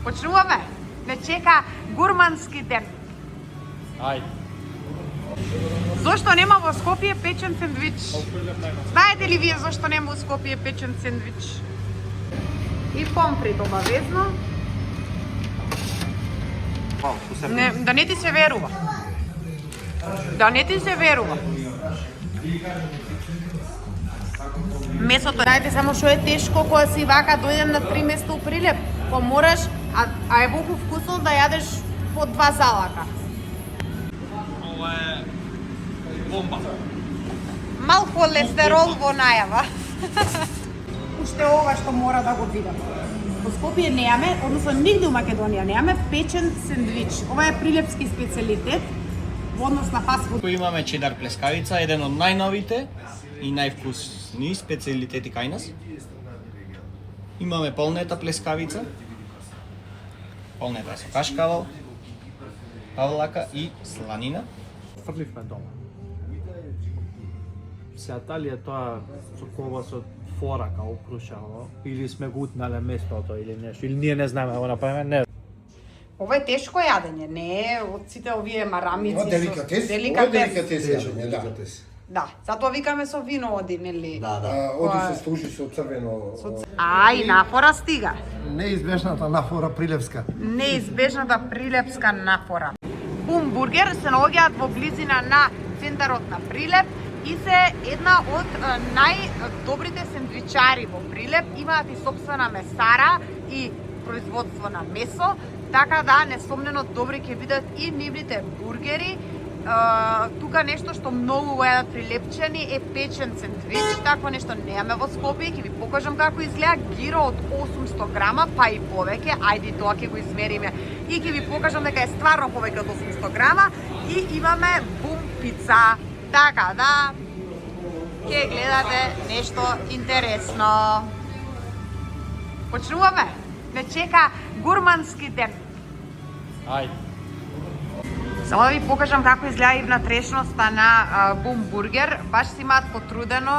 Почнуваме. Не чека гурмански ден. Ајде. Зошто нема во Скопје печен сендвич? Знаете ли вие зошто нема во Скопје печен сендвич? И помфрит обавезно. Не, да не ти се верува. Да не ти се верува. Месото, знаете само што е тешко кога си вака дојдем на 3 места у Прилеп, па мораш, а е многу вкусно да јадеш по 2 залака. Ова е бомба. Мал холестерол во најава. Уште ова што мора да го видам. Во Скопје неаме, односно нигде у Македонија неаме печен сендвич. Ова е прилепски специјалитет во однос на фастфуд. Имаме чедар плескавица, еден од најновите и највкусни специјалитети кај нас. Имаме полнета плескавица. Полнета со кашкавал, павлака и сланина. Фрливме дома. Сега дали е тоа со колбаса од форака укрушено или сме го утнале местото или нешто, или ние не знаеме да го направиме, не. Ова е тешко јадење, не е од сите овие марамици. Ова деликатес, јадење, да. Да, затоа викаме со вино оди, нели? Да. Оди се служи со црвено. И нафора стига. Неизбежната нафора прилепска. Неизбежната прилепска нафора. Бум бургер се наоѓаат во близина на центарот на Прилеп и се една од најдобрите сендвичари во Прилеп. Имаат и сопствена месара и производство на месо, така да несомнено добри ќе бидат и нивните бургери. Тука нешто што многу го јадат прилепчани е печен сендвич. Такво нешто немаме во Скопје. Ќе ви покажам како изгледа гиро од 800 грама, па и повеќе. Ајде тоа ќе го измериме и ќе ви покажам дека е стварно повеќе од 800 грама. И имаме бум пица. Така да ќе гледате нешто интересно. Почнуваме. Не чека гурмански ден. Ајде. Само да ви покажам како изгледа и внатрешноста на Бум бургер. Баш си имаат потрудено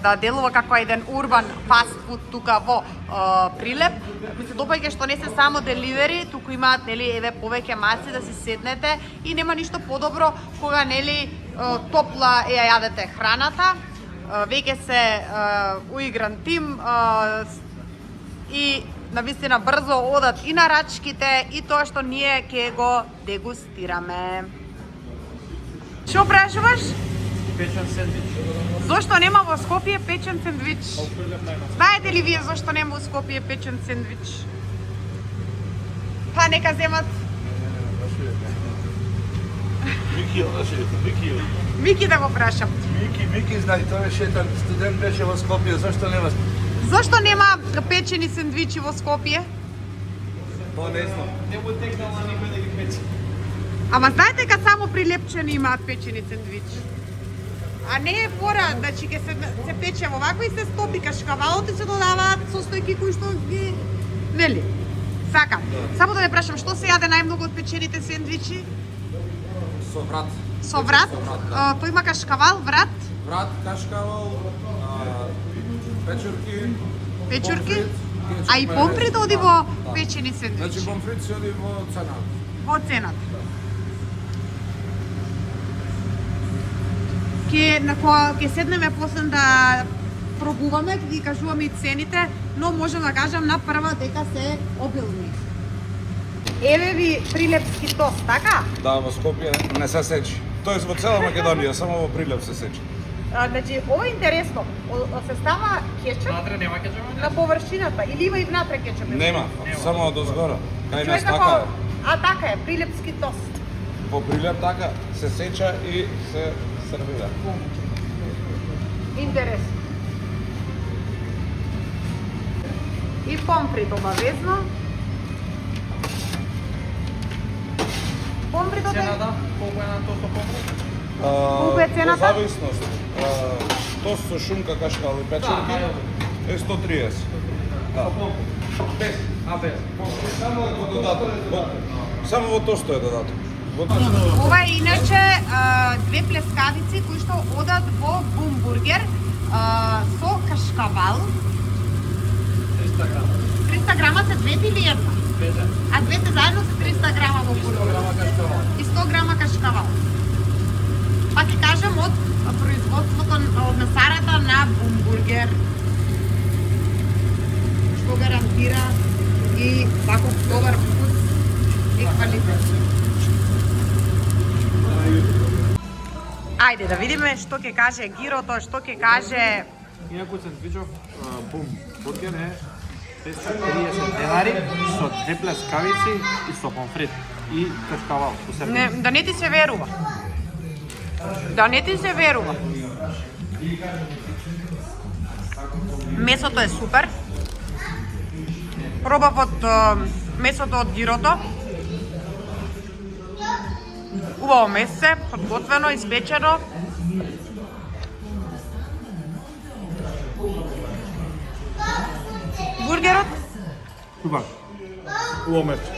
да делува како еден урбан фастфуд тука во Прилеп. Ми се допаѓа што не се само деливери, туку имаат нели еве повеќе маси да си седнете и нема ништо подобро кога нели топла ја јадете храната. Веќе се уигран тим и навистина брзо одат и нарачките и тоа што ние ќе го дегустираме. Што прашуваш? Печен сендвич. Зошто нема во Скопје печен сендвич? Знаете ли вие зошто нема во Скопје печен сендвич? Па нека земат. Мики да го прашам. Мики знае, тој е шетан студент беше во Скопје, зашто нема? Зошто нема печени сендвичи во Скопје? Па не знам. Не му текнала никој да ги пече. Ама знаете дека само прилепчани имаат печени сендвичи? А не е фора, значи ќе се пече во вакво и се стопи кашкавалот и се додаваат состојки кои што ги нели? Сакам. Само да ве прашам, што се јаде најмногу од печените сендвичи? Со врат. Со врат? Да. Тој има кашкавал, врат, Врат, кашкавал, печурки. печурки, а и помфрит оди во печени Значи сендвичи. помфрит се оди во цена. Во цената. Ќе седнеме после да пробуваме, ќе ги кажуваме и цените, но можам да кажам на прва дека се обилни. Еве ви прилепски тост, така? Да, во Скопје не се сечи. Тоест во цела Македонија, само во Прилеп се сечи. Значи, ова е интересно. Се става кетчуп Внатре нема кетчуп? на површината или има и внатре кетчуп? Нема, само од озгора. Кај нас Човека така е. А така е, прилепски тост. Во Прилеп така се сеча и се сервира. Интересно. И помфрит обавезно. Помфритот е... Цената, колку е на тосто помфрит? Колку е цената? Во зависност. Тост со шунка, кашкал и печурки е 130. Да. Без. Без. Само во додаток. Само во тосто е додаток. Ова е иначе две плескавици кои што одат во Бум бургер со кашкавал. 300 грама. 300 грама се двете или една? Без. бургер што гарантира и таков добар вкус и квалитет. Ајде да видиме што ќе каже Гирото, што ќе каже. Инаку сендвичов бум бургер е 230 денари со 2 плескавици и со помфрит и кашкавал. Не, да не ти се верува. Да не ти се верува. Месото е супер. Пробав од месото од Гирото. Убаво месце, подготвено, испечено. Бургерот? Супер. Убаво месце.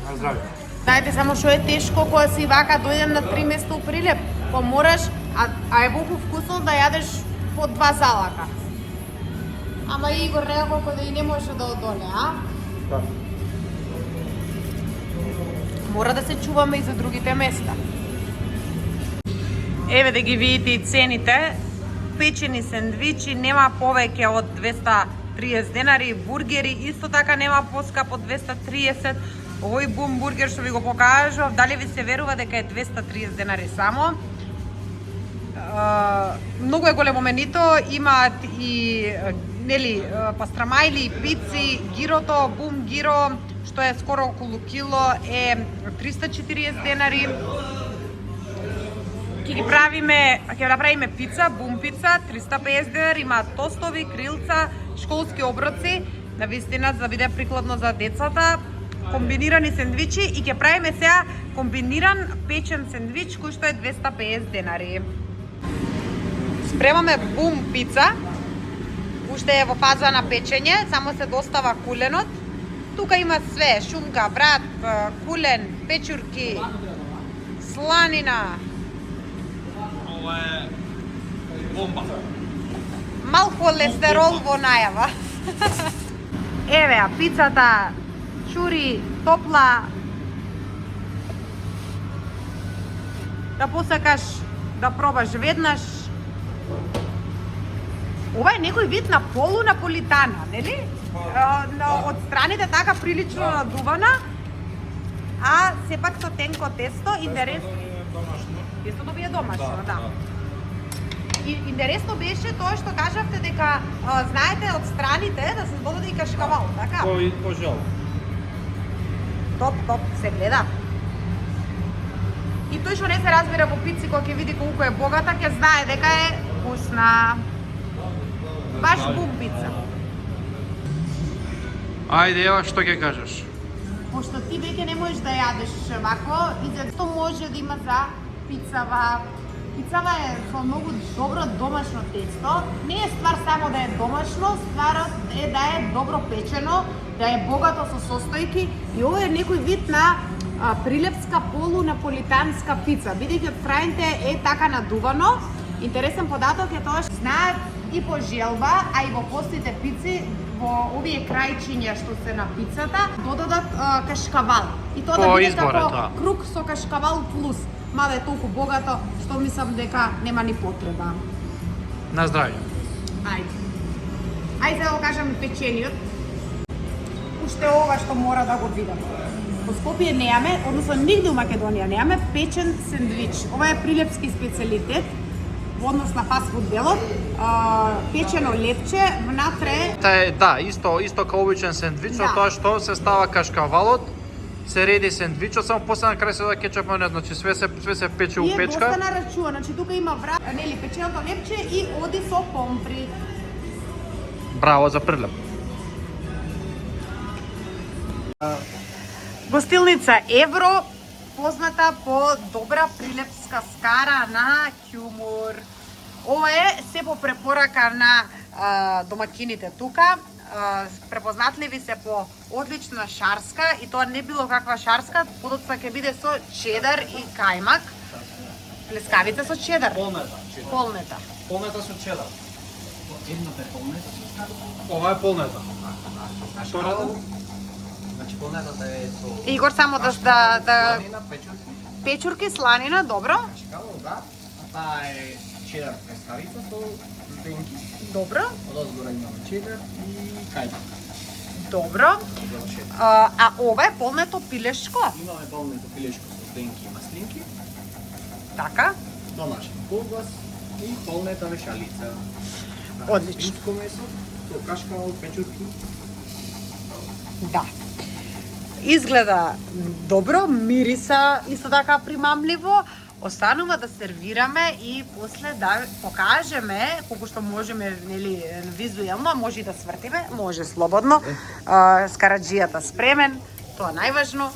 На здравје. Знаете само што е тешко кога си вака дојдем на 3 места у Прилеп, па мораш, а е толку вкусно да јадеш по 2 залака. Ама Игор некако да и не може да одоле, а? Да. Мора да се чуваме и за другите места. Еве да ги видите и цените. Печени сендвичи нема повеќе од 230 денари, бургери исто така нема поскап од 230. Овој бум бургер што ви го покажав, дали ви се верува дека е 230 денари само? Многу е големо менито, имаат и нели пастрамајли и пици, Гирото, бум гиро, што е скоро околу кило, е 340 денари. Ќе направиме пица, бум пица, 350 денари, има тостови, крилца, школски оброци, на вистина за да биде прикладно за децата, комбинирани сендвичи и ќе правиме сега комбиниран печен сендвич кој што е 250 денари. Спремаме бум пица, уште е во фаза на печење, само се достава куленот. Тука има све, шунка, брат, кулен, печурки, сланина. Ова е бомба. Мал холестерол во најава. Еве, пицата чури, топла. Да посакаш да пробаш веднаш. Ова е некој вид на полунаполитана, нели? Од страните така прилично надувана, а сепак со тенко тесто, интересно. Тестото би е домашно, да. И интересно беше тоа што кажавте дека знаете од страните да се додаде и кашкавал, така? По жел. Топ, се гледа. И тој што не се разбира во пици, кога ќе види колку е богата, ќе знае дека е вкусна. Баш бум пица. Ајде, ева што ќе кажеш? Пошто ти веќе не можеш да јадеш вако, и зато може да има за пицава. Пицава е со многу добро домашно тесто. Не е ствар само да е домашно, стварот е да е добро печено, да е богато со состојки и ова е некој вид на прилепска полунаполитанска пица. Бидејќи од страните е така надувано, интересен податок е тоа што знаат и по желба, а и во постите пици, во овие крајчиња што се на пицата, додадат кашкавал. И тоа да биде како круг со кашкавал плюс. Мада е толку богато, што мислам дека нема ни потреба. На здравје. Ајде да го кажам печениот. Уште ова што мора да го видам. Во Скопје неаме, односно нигде у Македонија неаме печен сендвич. Ова е прилепски специјалитет во однос на фастфуд делот. Печено лепче, внатре... Да, исто као обичен сендвич, но тоа што се става кашкавалот, се реди сендвичот, само после на крај се дода кетчуп мајонез, значи све се пече у печка. И е доста нарачува, значи тука има врат, нели, печеното лепче и оди со помфри. Браво за Прилеп. Гостилница Евро, позната по добра прилепска скара на хјумор. Ова е се по препорака на домакините тука. Препознатливи се по одлична шарска и тоа не било каква шарска, подоцна ќе биде со чедар и кајмак. Плескавица со чедар. Полнета. Полнета со чедар. Едната е полнета со чедар. Ова е полнета. А втората? Значи полнетата е со Игор, само да сланина, печурки, печурки, сланина, добро? кашкавал, да. А таа е чедар плескавица со зденки. Добро. Одозгора имаме чедар и кајка. Добро. А ова е полнето пилешко. Имаме полнето пилешко со зденки и маслинки, Така. домашен колбас и полнета вешалица. Одлично. Свинско месо, со кашкавал, печурки. Да. Изгледа добро, мириса исто така примамливо. Останува да сервираме и после да покажеме колку што можеме, нели, визуелно, може и да свртиме, може слободно. Скараджијата спремен, тоа најважно.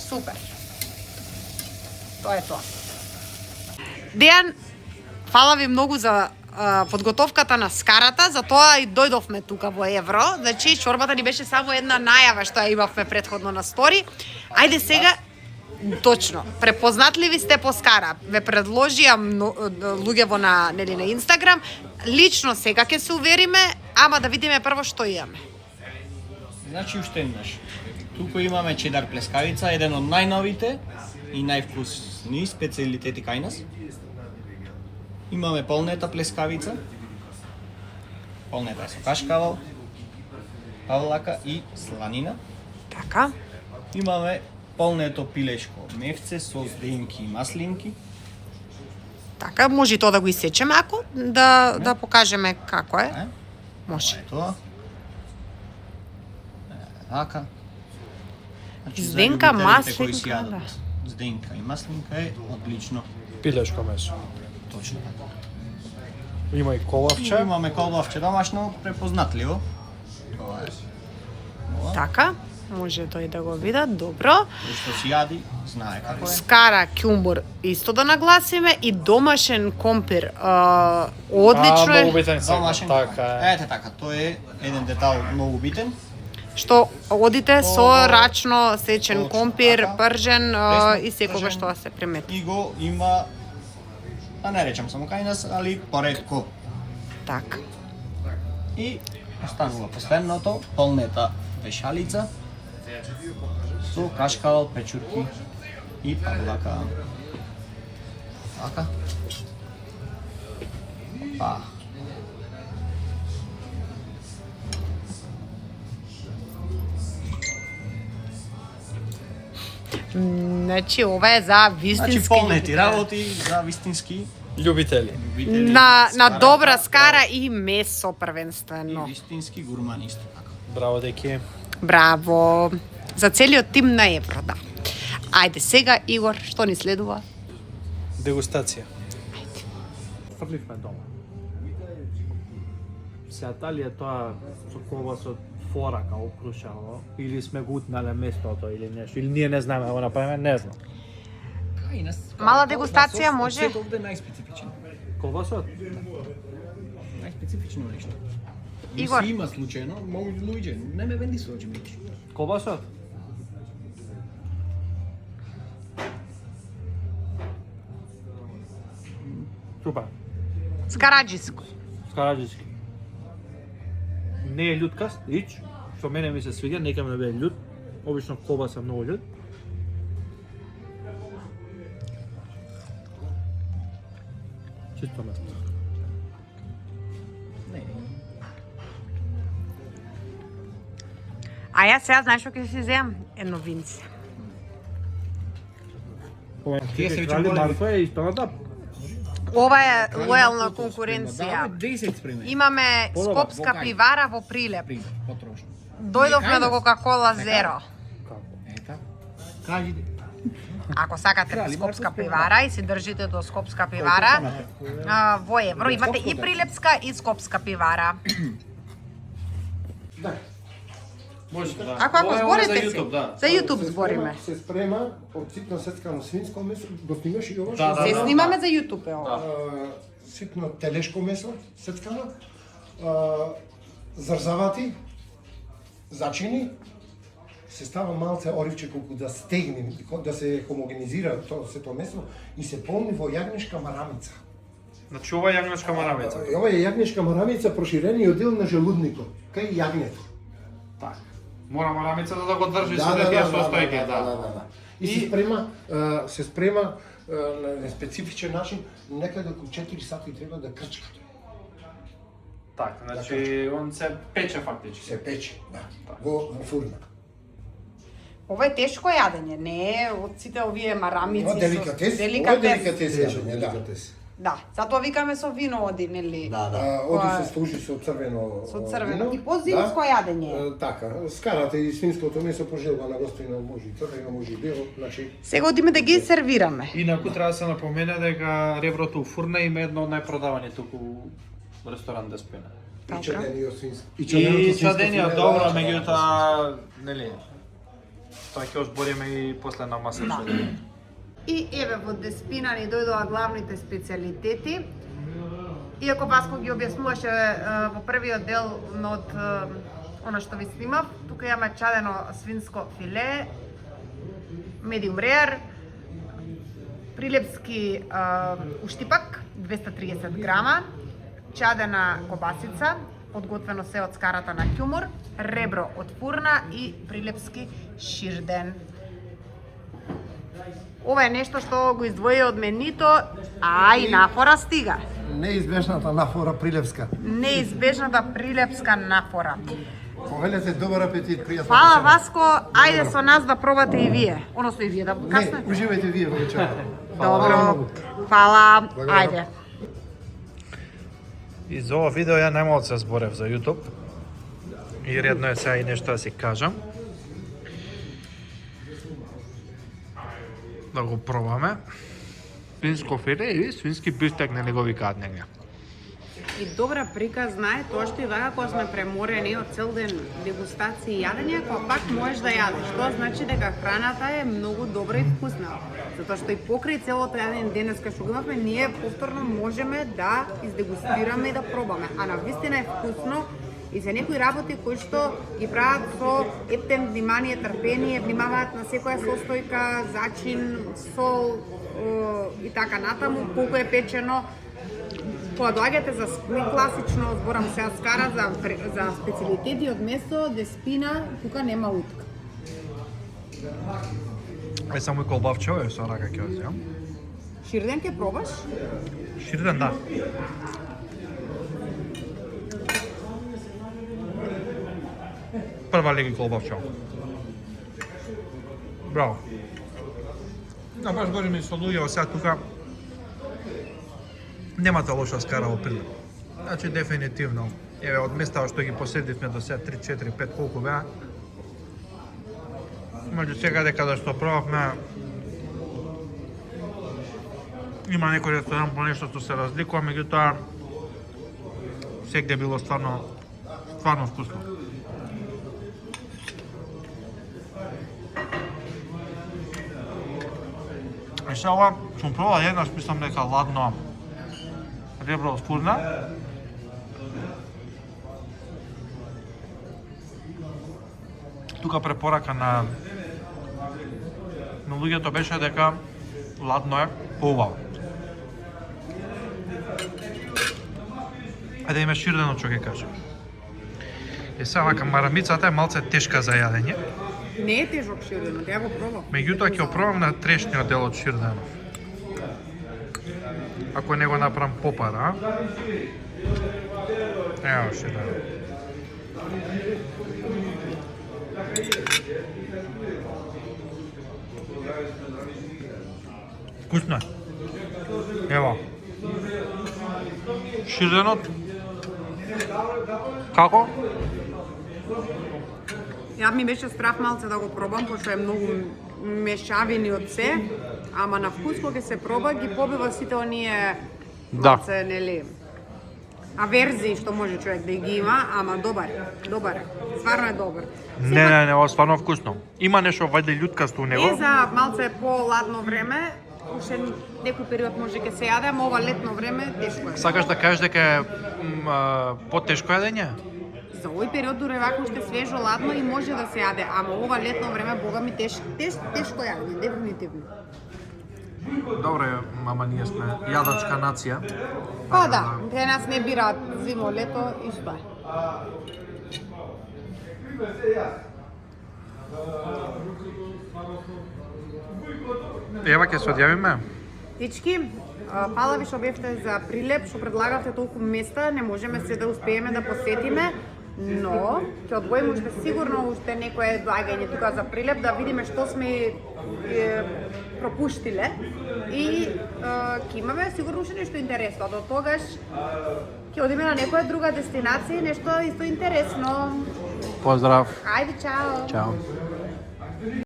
Супер. Тоа е тоа. Дејан, фала ви многу за подготовката на скарата, затоа и дојдовме тука во Евро. Значи, чорбата ни беше само една најава што ја имавме претходно на стори. Ајде сега, точно, препознатливи сте по скара. Ве предложија луѓево на, нели, на Инстаграм. Лично сега ќе се увериме, ама да видиме прво што имаме. Значи уште еднаш. Туку имаме чедар плескавица, еден од најновите и највкусни специјалитети кај нас. Имаме полнета плескавица. Полнета е со кашкавал, павлака и сланина. Така. Имаме полнето пилешко мефце со зденки и маслинки. Така, може и тоа да го исечеме ако да покажеме како е. Може. Тоа. Така. Значи, за Зденка, љубителите кои маслинка, си јадат да. зденка и маслинка е одлично. Пилешко месо. Точно така. Има и колавче. Имаме колбавче домашно, препознатливо. Тоа е. Така, може тој да го видат, добро. Кој што си јади, знае како е. Скара кјумбур исто да нагласиме и домашен компир. Одлично Многу е, битен сегмент, Домашен. така е. Ете така, тој е еден детал многу битен. што одите со Ова- рачно сечен Точно компир, така. пржен Пресно и секогаш пржен. тоа се примети. И го има, да не речам само кај нас, али поретко. Така. И останува последното, полнета вешалица со кашкавал, печурки и павлака. Така. Па. Значи ова е за вистински Значи полнети љубители. работи за вистински Љубители. љубители. на скара, добра скара и месо првенствено. И вистински гурман исто така. Браво, деки. Браво. За целиот тим на Евро, да. Ајде сега, Игор, што ни следува? Дегустација. Фрливме дома. Сега дали е тоа со колбасот фора као крушало, или сме го утнале местото или нешто, или ние не знаеме да го направиме, не знам. Кај нас Мала дегустација може? Сето овде е најспецифичен. Колбасот? Најспецифично нешто. Игор. Мисли има случајно, многу луѓе, не ме венди со очи. Колбасот? Супер. Скараджиско. Скараджиски. Не е љуткаст, ич, што мене ми се свиѓа, нека ме да биде љут. Обично колбаса многу љут. Чисто место. Не. А јас сега знаеш што ќе си земам? Едно винце. Тие се се веќе крали големи. Марко е истоната. Ова е лојална конкуренција. Да, 10 спреме. Имаме Подобар, Скопска во кај? пивара во Прилеп. Потрошно. Дојдовме Кај до нас? Кока-кола Така? Зеро. Ета. Кажите. Ако сакате Крали, Скопска Марко, пивара и се држите до Скопска пивара, во Евро имате и Прилепска и Скопска пивара. Да. Може да. Ако зборите за си. YouTube, да. За YouTube збориме. Се спрема од ситно сецкано свинско месо, го снимаш и ова? Да, Се да. снимаме за YouTube е ова. Ситно телешко месо, сецкано, зарзавати, зачини, се става малце оривче колку да стегне, да се хомогенизира тоа сето месо и се полни во јагнешка марамица. Значи ова е јагнешка марамица. Ова е јагнешка марамица проширениот дел на желудникот, кај јагнето. Така. Мора марамицата да го држи Да, сите да, тие да, состојки, да. И се спрема на специфичен начин, некаде околу 4 сати треба да крчка. Така, значи он се пече фактички. Се пече, да. Во фурна. Ова е тешко јадење, не е од сите овие марамици. Ова деликатес, ова е деликатес јадење, да. Да, затоа викаме со вино оди, нели? Оди се служи со црвено Со црвено. вино, И по-зимско јадење. Така, скарате и свинското месо по желба на господина, може и црвено, може и бело, значи Сега одиме да ги сервираме. Инаку треба да се напомене дека реброто у фурна има едно од најпродавани туку у ресторант Деспина. и чадениот свински. И чадениот добро, меѓутоа, нели, тоа ќе озбориме и после на масата. И еве во Деспина ни дојдоа главните специјалитети. Иако Васко ги објаснуваше во првиот дел од она што ви снимав, тука имаме чадено свинско филе, медиум реар, прилепски уштипак 230 грама, чадена кобасица, подготвено се од скарата на ќумур, ребро од фурна и прилепски ширден. Ова е нешто што го издвои од менито, а и нафора стига. Неизбежната нафора прилепска. Неизбежната прилепска нафора. Повелете добар апетит, пријатно. Фала Васко, ајде со нас да пробате и вие. Односно и вие да Не, каснете. уживајте вие во вечерта. Добро. Фала. Ајде. И за ова видео ја немало да се зборев за YouTube. И редно е сега и нешто да си кажам. Да го пробаме. Свинско филе или свински бифтек на негови каднења. И добра приказна е тоа што и вака кога сме преморени од цел ден дегустација и јадење, кога пак можеш да јадеш. Тоа значи дека храната е многу добра и вкусна. Затоа што и покрај целото јадење денеска што го имавме, ние повторно можеме да издегустираме и да пробаме. А навистина е вкусно и се некои работи кои што ги прават со ептен внимание, трпение, внимаваат на секоја состојка, зачин, сол и така натаму, колку е печено. Кога доаѓате за класично, зборам сега скара за специјалитети од место Деспина, тука нема утка. Е само и колбавче, е со рака ќе оземам. Ширден ќе пробаш? Ширден, да. Прва леги колбавче. Браво. Да, баш говориме и со луѓе, сега тука немате лоша скара во Прилеп. Значи, дефинитивно, еве, од места што ги поседивме до сега, 3, 4, 5, колку беа, меѓу сега дека да што пробавме, има некој ресторан по нешто што се разликува, меѓутоа, сегде било стварно вкусно. И сега ова, сум пробал еднаш, мислам дека ладно ребро од фурна. Тука препорака на луѓето беше дека ладно е поубаво. Ајде да име ширдено што ќе кажем. Е сега вака марамицата е малце тешка за јадење. Не е тежок ширденот, ја го пробам. Меѓутоа ќе опробам на трешниот дел од ширденот. Ако не го направам попара, ево ширденот. Вкусно е. Ево. Ширденот. Како? Ја ми беше страх малце да го пробам, пошто е многу мешавини од се, ама на вкус кога се проба ги побива сите оние малце, нели, аверзии што може човек да ги има, ама добар е, стварно е добар. Не, ова стварно вкусно. Има нешто вајде љуткасто у него. Е за малце по-ладно време, уште некој период може ќе се јаде, ама ова летно време тешко е. Сакаш да кажеш дека е потешко јадење? За овој период дури вака уште свежо, ладно и може да се јаде, ама ова летно време бога ми тешко јадење, дефинитивно. Добро е, мама, ние сме јадачка нација. Па да, кај нас не бираат зимо, лето, исто е. Ева ќе се одјавиме. Дечки, фала ви што бевте за Прилеп, што предлагавте толку места, не можеме се да успееме да посетиме, но ќе одвоиме уште сигурно уште некое доаѓање тука за Прилеп да видиме што сме пропуштиле и ќе имаме сигурно уште нешто интересно. До тогаш ќе одиме на некоја друга дестинација, нешто исто интересно. Поздрав. Ајде, чао. Чао.